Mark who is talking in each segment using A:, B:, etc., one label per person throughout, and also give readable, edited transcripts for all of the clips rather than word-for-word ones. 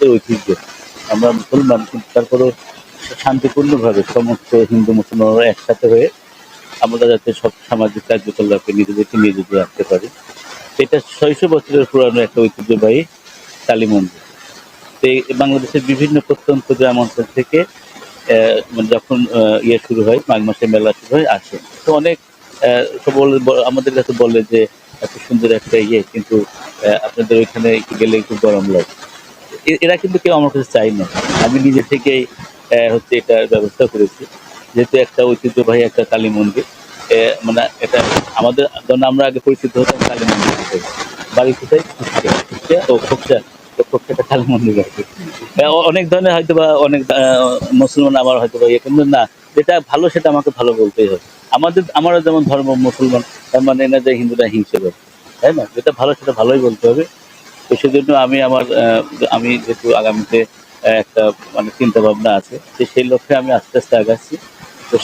A: আমাদের ঐতিহ্য। আমরা মুসলমান, কিন্তু তারপরেও শান্তিপূর্ণভাবে সমস্ত হিন্দু মুসলমানরা একসাথে হয়ে আমরা যাতে সব সামাজিক কার্যকলাপে নিজেদেরকে নিয়োজিত রাখতে পারি। এটা ৬০০ বছরের পুরানো একটা ঐতিহ্যবাহী কালী মন্দির। তো বাংলাদেশের বিভিন্ন প্রত্যন্ত গ্রাম অঞ্চল থেকে মানে যখন ইয়ে শুরু হয়, মাঘ মাসে মেলা শুরু হয়, আসে। তো অনেক সব আমাদের কাছে বলে যে এত সুন্দর একটা ইয়ে, কিন্তু আপনাদের ওইখানে গেলে একটু গরম লাগে। এরা কিন্তু কেউ আমার কাছে চায় না। আমি নিজে থেকেই হচ্ছে এটার ব্যবস্থা করেছি। যেহেতু একটা ঐতিহ্যবাহী একটা কালী মন্দির, মানে এটা আমাদের, ধরুন আমরা আগে পরিচিত হতাম কালী মন্দির হিসেবে। বাড়ি কোথায়? কুষ্টিয়া ও খোকসা। তো খোকসাটা কালী মন্দির আছে। অনেক ধরনের হয়তোবা অনেক মুসলমান আবার হয়তোবা ইয়ে, কিন্তু না, যেটা ভালো সেটা আমাকে ভালো বলতেই হবে। আমারও যেমন ধর্ম মুসলমান, তার মানে না যে হিন্দুরা হিংসে করে, তাই না? যেটা ভালো সেটা ভালোই বলতে হবে। তো সেজন্য আমি যেহেতু আগামীতে একটা মানে চিন্তা ভাবনা আছে, যে সেই লক্ষ্যে আমি আস্তে আস্তে আগাচ্ছি। তো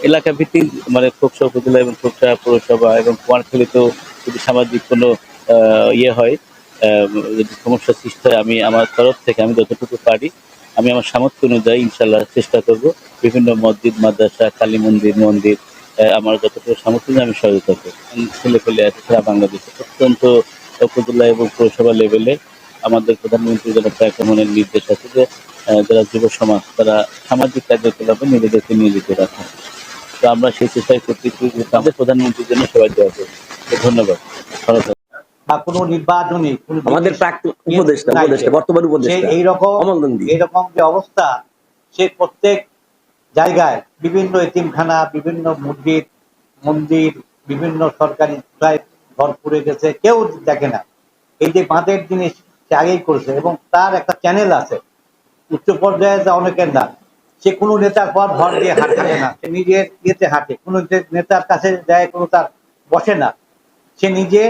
A: এলাকা ভিত্তিক মানে খোকসা উপজেলা এবং খোকসা পৌরসভা এবং কুমারখালীতেও যদি সামাজিক কোনো ইয়ে হয়, যদি সমস্যার সৃষ্টি হয়, আমি আমার তরফ থেকে আমি যতটুকু পারি, আমি আমার সামর্থ্য অনুযায়ী ইনশাল্লাহ চেষ্টা করব। বিভিন্ন মসজিদ, মাদ্রাসা, কালী মন্দির আমার যতটুকু সামর্থ্য নিয়ে আমি সহায়তা করব। ছেলেপেলে আছে সারা বাংলাদেশে অত্যন্ত উপজেলা এবং পৌরসভা লেভেলে আমাদের প্রধানমন্ত্রী জনাব তারেক রহমানের নির্দেশ আছে যে যারা যুব সমাজ, তারা সামাজিক কার্যকলাপে নিজেদেরকে নিয়োজিত রাখা। তো আমরা সেই চেষ্টাই করতেছি যে আমাদের প্রধানমন্ত্রীর জন্য সবাই দোয়া করি। ধন্যবাদ। ভালো থাকবেন।
B: বা কোনো নির্বাচনী
C: আমাদের প্রাক্তন উপদেষ্টা বর্তমান উপদেষ্টা
B: এইরকম যে অবস্থা, সে প্রত্যেক জায়গায় বিভিন্ন এতিমখানা, বিভিন্ন মন্দির, বিভিন্ন সরকারি ঘর পুড়ে গেছে, কেউ দেখে না। এই যে বাঁধের জিনিস সে আগেই করেছে, এবং তার একটা চ্যানেল আছে উচ্চ পর্যায়ে, যা অনেকের না। সে কোনো নেতার পর ভর দিয়ে হাঁটে না, সে নিজের ইয়েতে হাঁটে, কোনো নেতার কাছে যায়, কোনো তার বসে না। সে নিজে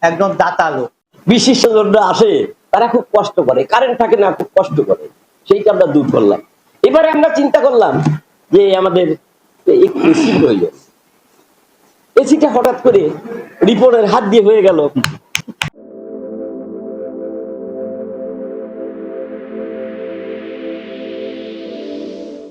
B: একজন দাতা লোক।
C: বিশিষ্টজনরা আসে, তারা খুব কষ্ট করে, কারেন্ট থাকে না, খুব কষ্ট করে, সেইটা আমরা দূর করলাম। এবারে আমরা চিন্তা করলাম যে আমাদের এসি হইল, এসিটা হঠাৎ করে রিপনের হাত দিয়ে হয়ে গেল